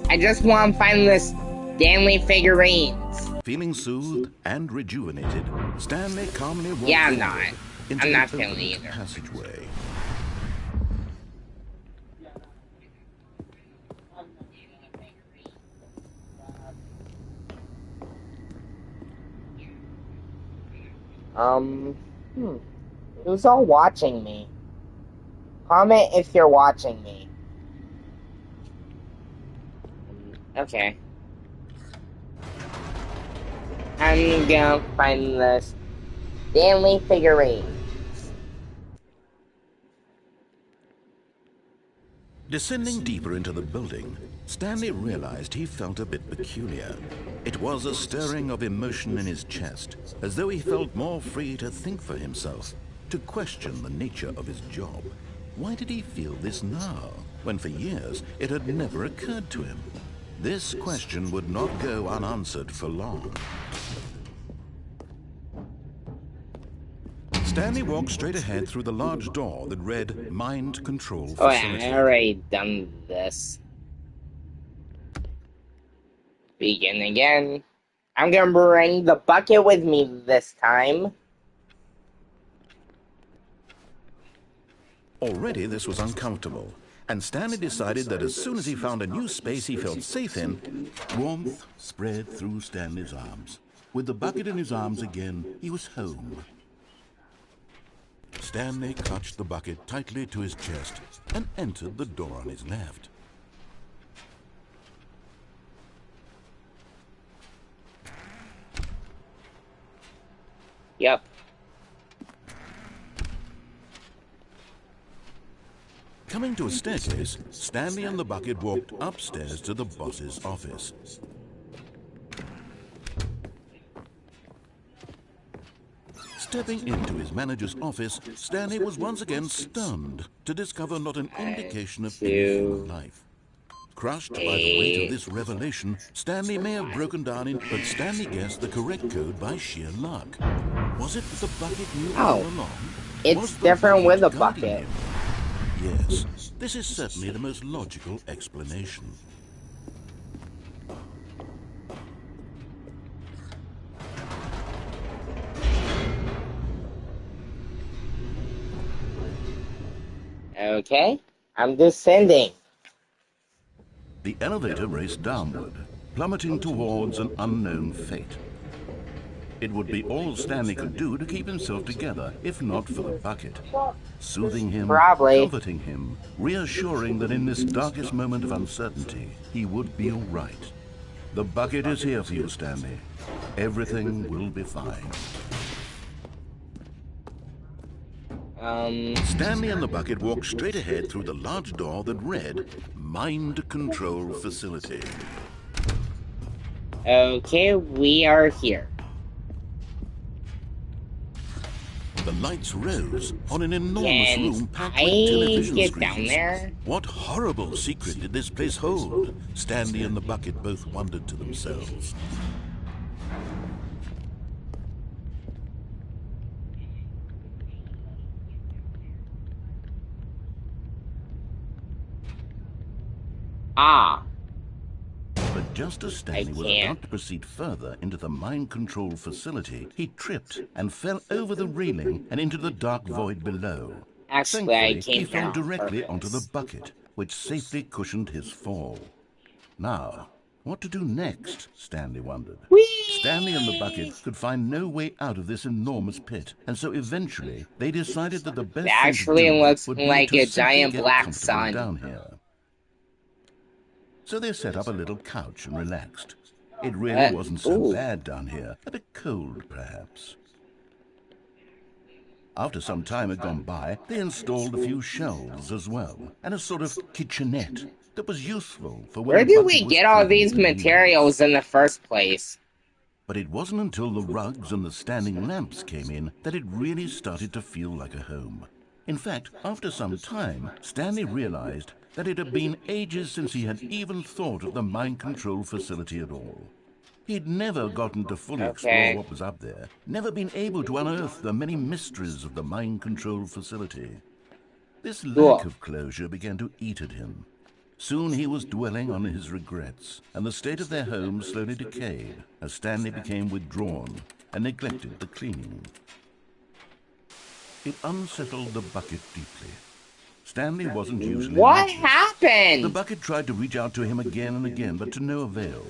I just want to find this Stanley figurines. Feeling soothed and rejuvenated, Stanley calmly walked Yeah, I'm forward not. into I'm the not feeling opened either. passageway. Who's all watching me? Comment if you're watching me. Okay. I'm gonna find the Stanley figurine. Descending deeper into the building, Stanley realized he felt a bit peculiar. It was a stirring of emotion in his chest, as though he felt more free to think for himself, to question the nature of his job. Why did he feel this now, when for years it had never occurred to him? This question would not go unanswered for long. Stanley walked straight ahead through the large door that read Mind Control Oh yeah, Facility. I already done this. Begin again. I'm gonna bring the bucket with me this time. Already this was uncomfortable, and Stanley decided that as soon as he found a new space he felt safe in, warmth spread through Stanley's arms. With the bucket in his arms again, he was home. Stanley clutched the bucket tightly to his chest and entered the door on his left. Yep. Coming to a staircase, Stanley and the bucket walked upstairs to the boss's office. Stepping into his manager's office, Stanley was once again stunned to discover not an indication of any human life. Crushed by the weight of this revelation, Stanley may have broken down in, but Stanley guessed the correct code by sheer luck. Was it the bucket knew all along? It's Was the different with a guiding bucket. him? Yes, this is certainly the most logical explanation. Okay, I'm descending. The elevator raced downward, plummeting towards an unknown fate. It would be all Stanley could do to keep himself together, if not for the bucket. Soothing him, Probably. comforting him, reassuring that in this darkest moment of uncertainty, he would be all right. The bucket is here for you, Stanley. Everything will be fine. Stanley and the bucket walked straight ahead through the large door that read, Mind Control Facility. Okay, we are here. The lights rose on an enormous Can room packed I with television get screens. down there? What horrible secret did this place hold? Stanley and the bucket both wondered to themselves. Ah, But just as Stanley was can't. about to proceed further into the mind control facility, he tripped and fell over the railing and into the dark void below. actually, I Thankfully, came he fell here on directly purpose. onto the bucket, which safely cushioned his fall. Now, what to do next? Stanley wondered. Whee! Stanley and the bucket could find no way out of this enormous pit, and so eventually they decided that the best It thing actually to do looks would be like to a simply giant get black comfortable sun. down here. So they set up a little couch and relaxed. It really wasn't so ooh. bad down here, a bit cold perhaps. After some time had gone by, they installed a few shelves as well, and a sort of kitchenette that was useful for when Where the did bucket we was get all driven these to meals. materials in the first place? But it wasn't until the rugs and the standing lamps came in that it really started to feel like a home. In fact, after some time, Stanley realized that it had been ages since he had even thought of the mind control facility at all. He'd never gotten to fully explore what was up there, never been able to unearth the many mysteries of the mind control facility. This lack of closure began to eat at him. Soon he was dwelling on his regrets, and the state of their home slowly decayed as Stanley became withdrawn and neglected the cleaning. It unsettled the bucket deeply. Stanley wasn't usually What like this. happened? The bucket tried to reach out to him again and again, but to no avail.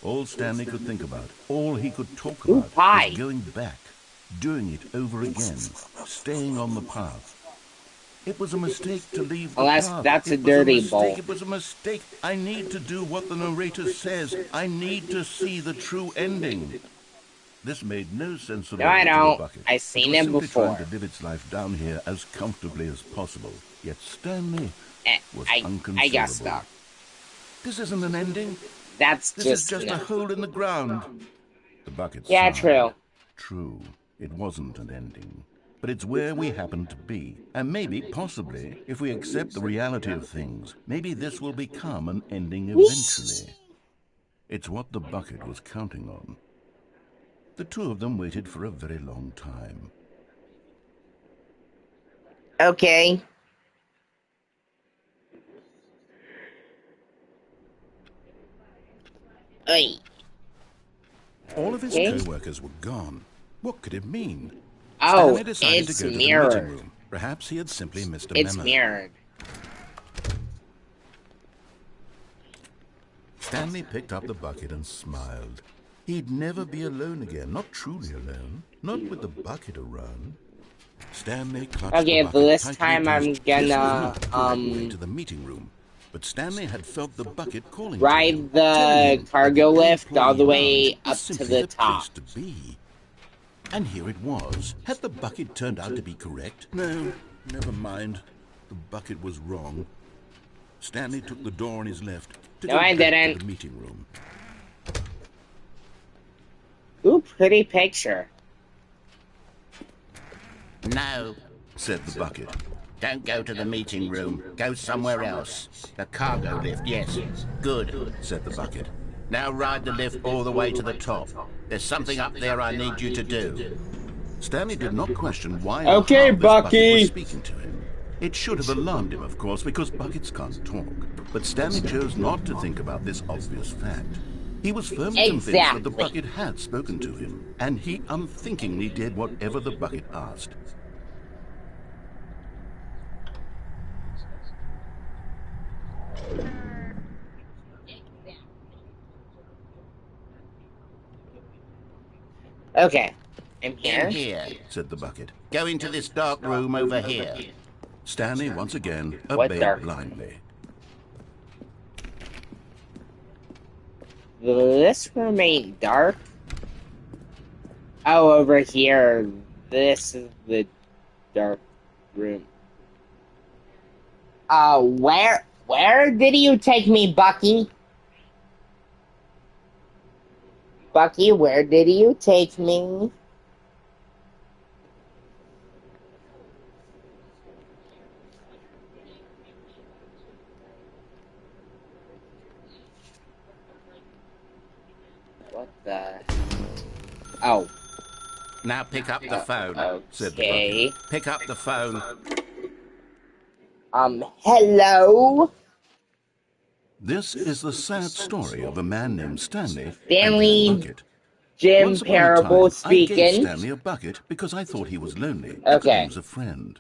All Stanley could think about, all he could talk about, was going back, doing it over again, staying on the path. It was a mistake to leave the path. That's a dirty bowl. It was a mistake. I need to do what the narrator says. I need to see the true ending. This made no sense at all I to don't. the bucket. I've seen it it was simply before. trying to live its life down here as comfortably as possible. Yet Stanley was unconsolable. I got stuck. This isn't an ending. This is just a hole in the ground. The bucket sighed. True. True. It wasn't an ending. But it's where we happen to be. And maybe, possibly, if we accept the reality of things, maybe this will become an ending eventually. It's what the bucket was counting on. The two of them waited for a very long time. Okay. Hey. All of his co-workers were gone. What could it mean? Oh, Stanley decided it's to go mirrored. to the meeting room. Perhaps he had simply missed a memo. It's mirrored. Stanley picked up the bucket and smiled. He'd never be alone again, not truly alone, not with the bucket around. Stanley clutched Okay, the but bucket this tightly time to his I'm chest. This was gonna not the correct way to the meeting room. But Stanley had felt the bucket calling to him, ride telling the him cargo that the lift all the employee way lounge was up to simply the top. place to be. And here it was. Had the bucket turned out to be correct? No, never mind. The bucket was wrong. Stanley took the door on his left to go back to the meeting room. Ooh, pretty picture. No, said the bucket. Don't go to the meeting room. Go somewhere else. The cargo lift, yes. Good, said the bucket. Now ride the lift all the way to the top. There's something up there I need you to do. Stanley did not question why okay, this Bucky bucket was speaking to him. It should have alarmed him, of course, because buckets can't talk. But Stanley chose not to think about this obvious fact. He was firmly convinced that the bucket had spoken to him, and he unthinkingly did whatever the bucket asked. Okay. I'm here. In here, said the bucket. Go into this dark room over here. Stanley once again obeyed blindly. Will this room ain't dark? Oh, over here. This is the dark room. Where did you take me, Bucky? Bucky, where did you take me? What the? Oh. Now pick up the phone, said the bucket. Pick up the phone. Hello? This is the sad story of a man named Stanley Stanley and his bucket. Jim Once upon Parable a time, I gave speaking. Stanley a bucket because I thought he was lonely and could use a friend.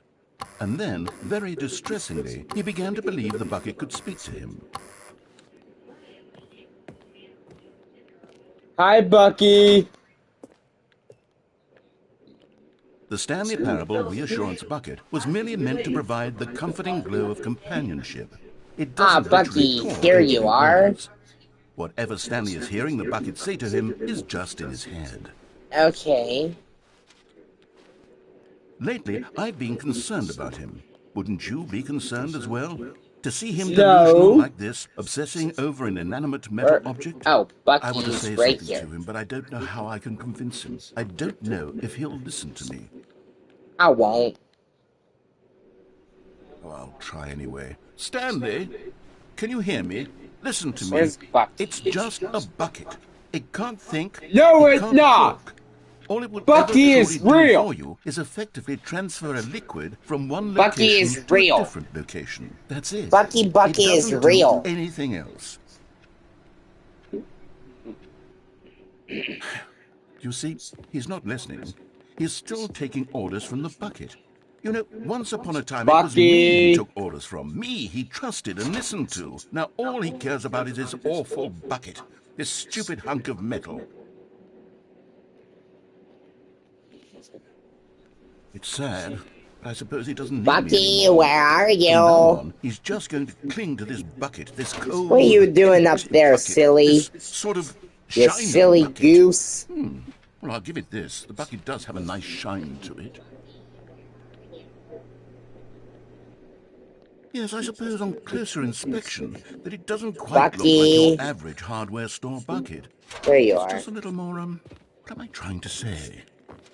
And then, very distressingly, he began to believe the bucket could speak to him. Hi, Bucky. The Stanley Parable Reassurance Bucket was merely meant to provide the comforting glow of companionship. It doesn't Bucky, here you are. Whatever Stanley is hearing the bucket say to him is just in his head. Okay. Lately, I've been concerned about him. Wouldn't you be concerned as well? To see him No. delusional like this, obsessing over an inanimate metal object? Oh, I want to Bucky's say right something here. to him, but I don't know how I can convince him. I don't know if he'll listen to me. I won't. Oh, I'll try anyway. Stanley, can you hear me? Listen to me. Where's Bucky? It's just a bucket. It can't think. No, it it's can't not. talk. All it will Bucky ever is truly real. do for you is effectively transfer a liquid from one Bucky location is to real. a different location. That's it. Bucky It is doesn't real. do anything else. You see, he's not listening. He's still taking orders from the bucket. You know, once upon a time, it was me he took orders from. Me he trusted and listened to. Now all he cares about is this awful bucket. This stupid hunk of metal. It's sad, but I suppose he doesn't need me Bucky, anymore. where are From now you? on, he's just going to cling to this bucket, this cold... What are you doing up empty there, bucket, silly? This sort of You shiny silly bucket. goose. Well, I'll give it this. The bucket does have a nice shine to it. Yes, I suppose on closer inspection that it doesn't quite look like your average hardware store bucket. There you It's are. just a little more, what am I trying to say?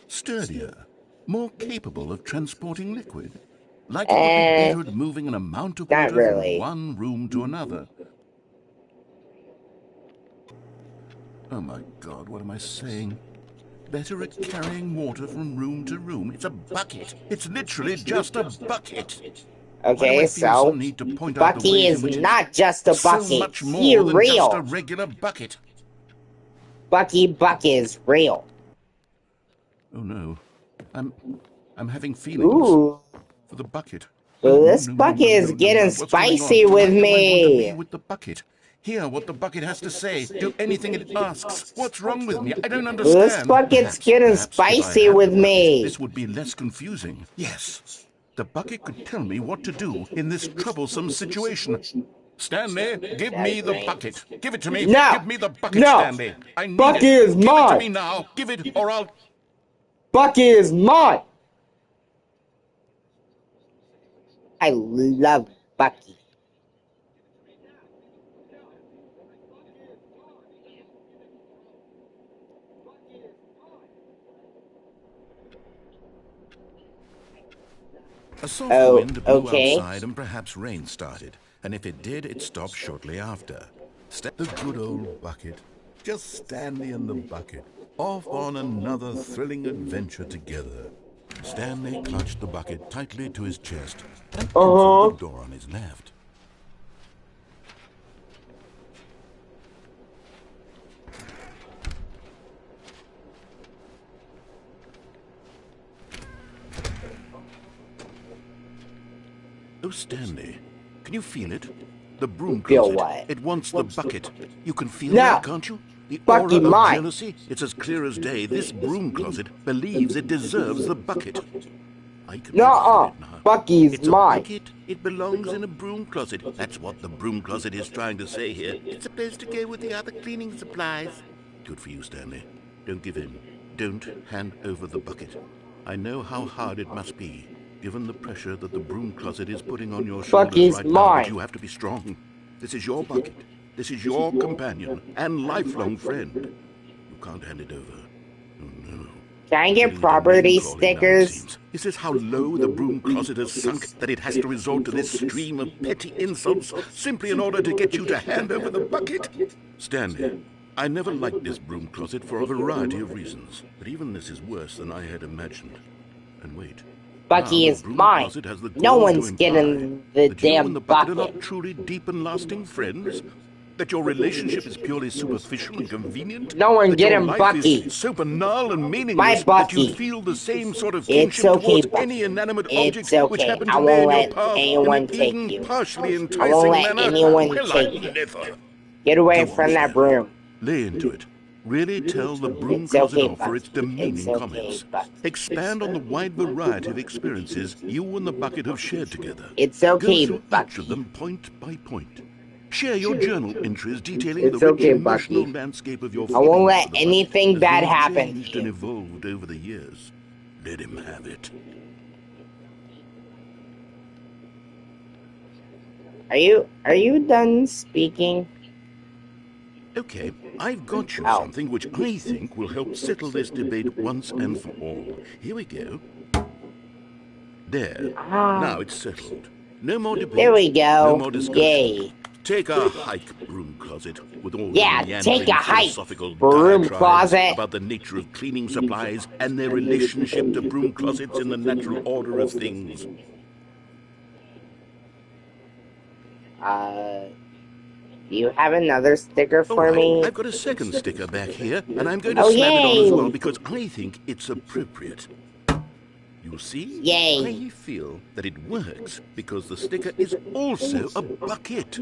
Sturdier, more capable of transporting liquid. Like it would be better at moving an amount of Not water really. from one room to another. Oh my God, what am I saying? Better at carrying water from room to room. It's a bucket. It's literally just a bucket. Okay, so Bucky is not just a so bucket. much more He's than just a real. regular bucket. Bucky is real. Oh no, I'm having feelings Ooh. for the bucket. Well, this bucket is getting spicy with me. With the bucket. Hear what the bucket has to say. Do anything it asks. What's wrong with me? I don't understand. Well, this bucket's getting spicy with me. This would be less confusing. Yes. The bucket could tell me what to do in this troublesome situation. Stanley, give me the bucket. Give it to me. No. Give me the bucket, No. Stanley. I need Bucky it. is Give mine. it to me now. Give it or I'll... Bucky is mine. I love Bucky. A soft wind blew okay. outside and perhaps rain started. And if it did, it stopped shortly after. The good old bucket. Just Stanley and the bucket. Off on another thrilling adventure together. Stanley clutched the bucket tightly to his chest and opened the door on his left. Oh, Stanley, can you feel it? The broom closet. what? It wants the bucket. You can feel No. that, can't you? The Bucky aura of mine. jealousy. It's as clear as day. This broom closet believes it deserves the bucket. I can Nuh-uh. feel it now. Bucky's It's mine. a bucket. It belongs in a broom closet. That's what the broom closet is trying to say here. It's supposed to go with the other cleaning supplies. Good for you, Stanley. Don't give in. Don't hand over the bucket. I know how hard it must be, given the pressure that the broom closet is putting on your shoulders Bucky's right now. mine. But you have to be strong. This is your bucket. This is your companion and lifelong friend. You can't hand it over. Oh, no. Can I get Feeling property the name calling now, it stickers? seems. Is this how low the broom closet has sunk, that it has to resort to this stream of petty insults simply in order to get you to hand over the bucket? Stanley, I never liked this broom closet for a variety of reasons, but even this is worse than I had imagined. And wait. Bucky now is the broom mine. closet has the No gall one's to getting imply the that you damn and the bucket are bucket. not truly deep and lasting friends? That your relationship is purely superficial and convenient? No one That your getting life Bucky. is so banal and My meaningless that you Bucky. feel the same sort of It's kinship okay, towards Bucky. any inanimate It's object which okay. happened I to won't lay in your let path anyone in an take even you. partially I won't enticing let manner? anyone Well, take I you. never. Get away Go on, from that Stan. broom. Lay into it. Really tell the broom It's closet okay, off for its Bucky. demeaning It's okay, comments. Bucky. Expand on the wide variety of experiences you and the bucket have shared together. It's okay, Go through each of Bucky. them point by point. Share your journal entries detailing It's the rich okay, emotional Bucky. landscape of your I won't feelings let for the anything bucket, as bad they've happen to changed you. and evolved over the years. Let him have it. Are you done speaking? Okay, I've got you Oh. something which I think will help settle this debate once and for all. Here we go. There. Now it's settled. No more debate. There we go. No more discussion. Yay. Take a hike, broom closet, with all Yeah, your take meandering a hike, philosophical broom diatribes closet. about the nature of cleaning supplies and their relationship to broom closets in the natural order of things. Do you have another sticker for All right, me? I've got a second sticker back here, and I'm going to Oh, slap it on as yay. well because I think it's appropriate. You see? Yay. I feel that it works because the sticker is also a bucket.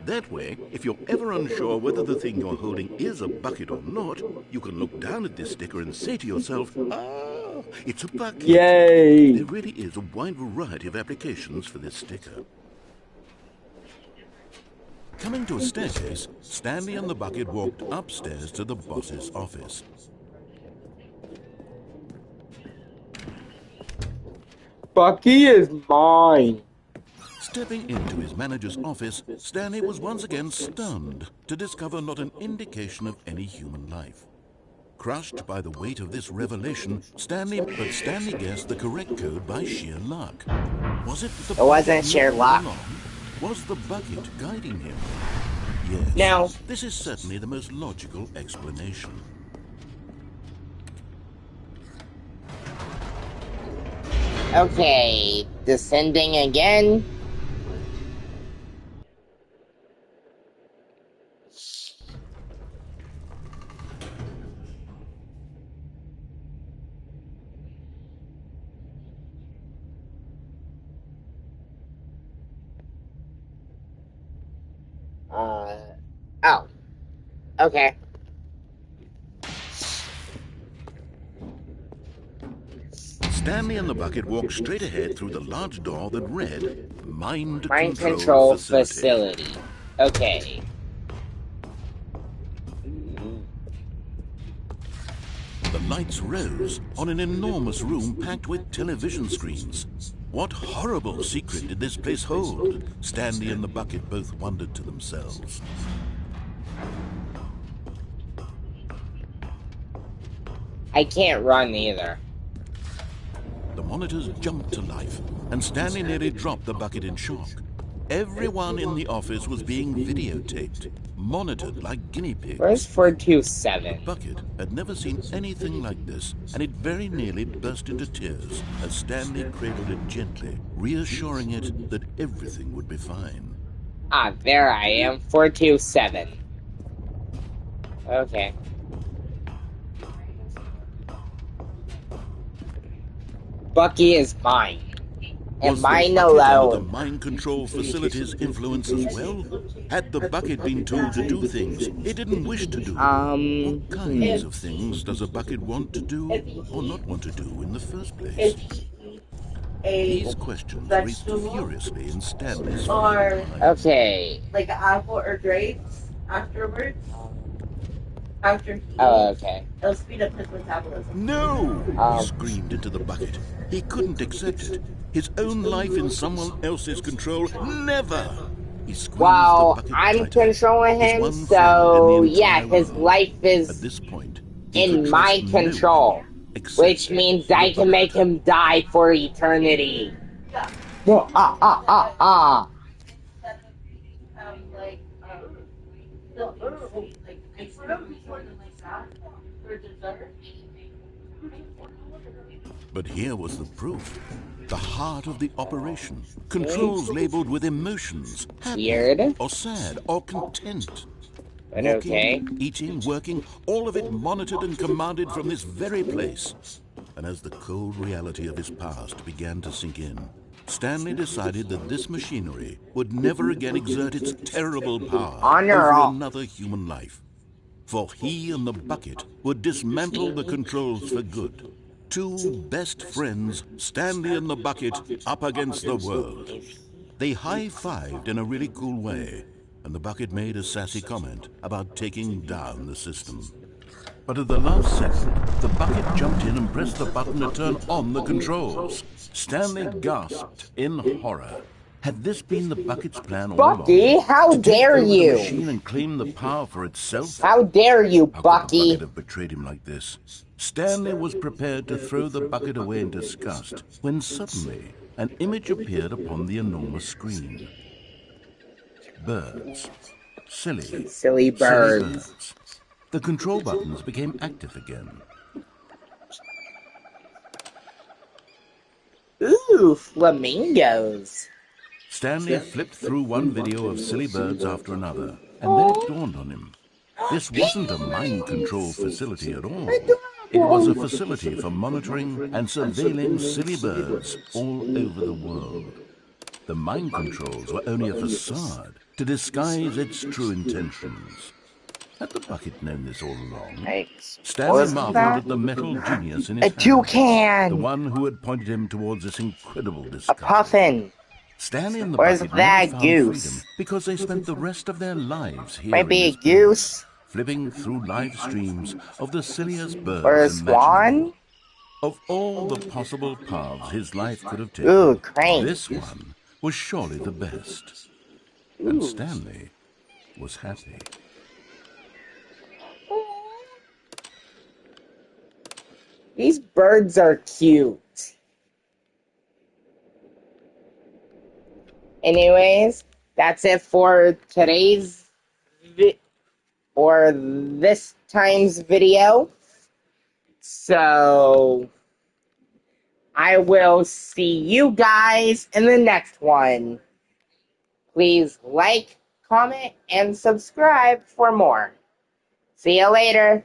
That way, if you're ever unsure whether the thing you're holding is a bucket or not, you can look down at this sticker and say to yourself, ah, it's a bucket. Yay. There really is a wide variety of applications for this sticker. Coming to a staircase, Stanley and the bucket walked upstairs to the boss's office. Bucky is mine. Stepping into his manager's office, Stanley was once again stunned to discover not an indication of any human life. Crushed by the weight of this revelation, Stanley guessed the correct code by sheer luck. Was it that the It wasn't bucket sheer moved luck. along? Was the bucket guiding him? Yes. No. This is certainly the most logical explanation. Okay, descending again. Oh. Okay. Stanley and the bucket walked straight ahead through the large door that read, Mind Control Facility. facility. Okay. The lights rose on an enormous room packed with television screens. What horrible secret did this place hold? Stanley and the bucket both wondered to themselves. I can't run either. The monitors jumped to life, and Stanley nearly dropped the bucket in shock. Everyone in the office was being videotaped, monitored like guinea pigs. Where's 427? Bucket had never seen anything like this, and it very nearly burst into tears as Stanley cradled it gently, reassuring it that everything would be fine. Ah, there I am. 427. Okay. Bucky is mine. And Was mine the bucket under the alone. mind control facility's influence as well? Had the bucket been told to do things it didn't wish to do? What kinds of things does a bucket want to do or not want to do in the first place? These questions raced furiously in Stanley's mind. Okay. Like an apple or grapes afterwards. After he Okay. it'll speed up his metabolism. No! He screamed into the bucket. He couldn't accept it. His own life in someone else's control. Never! He squeezed Well, the bucket I'm tighter. controlling His him, one friend so in the yeah, entire his world. life At is this point, he could in my trust no one control. except Which means I can make him die for eternity. Yeah. Ah. Like like ice cream or something like that for dessert. But here was the proof. The heart of the operation. Controls labeled with emotions. Happy Weird. or sad or content. But Walking, okay. eating, working, all of it monitored and commanded from this very place. And as the cold reality of his past began to sink in, Stanley decided that this machinery would never again exert its terrible power over another human life. For he and the bucket would dismantle the controls for good. Two best friends, Stanley and the bucket, up against the world. They high-fived in a really cool way, and the bucket made a sassy comment about taking down the system. But at the last second, the bucket jumped in and pressed the button to turn on the controls. Stanley gasped in horror. Had this been the bucket's plan all Bucky, along? how To take dare over the you? machine and claim the power for itself? How dare you, How could the Bucky? bucket have betrayed him like this? Stanley was prepared to throw the bucket away in disgust when suddenly an image appeared upon the enormous screen. Birds. Silly birds. Birds. The control buttons became active again. Ooh, flamingos. Stanley flipped through one video of silly birds after another, and then it dawned on him. This wasn't a mind control facility at all. It was a facility for monitoring and surveilling silly birds all over the world. The mind controls were only a facade to disguise its true intentions. Had the bucket known this all along? Stanley marveled at the metal genius in his A hand, toucan. the one who had pointed him towards this incredible A discovery. puffin. Stanley and the Or is bucket that never found goose? freedom because they spent the rest of their lives here Might in be a this period, goose. flipping through live streams of the silliest birds Or a imaginable. swan. Of all the possible paths his life could have taken, Ooh, crane. this one was surely the best. And Stanley was happy. These birds are cute. Anyways, that's it for today's or this time's video. So I will see you guys in the next one. Please like, comment, and subscribe for more. See you later.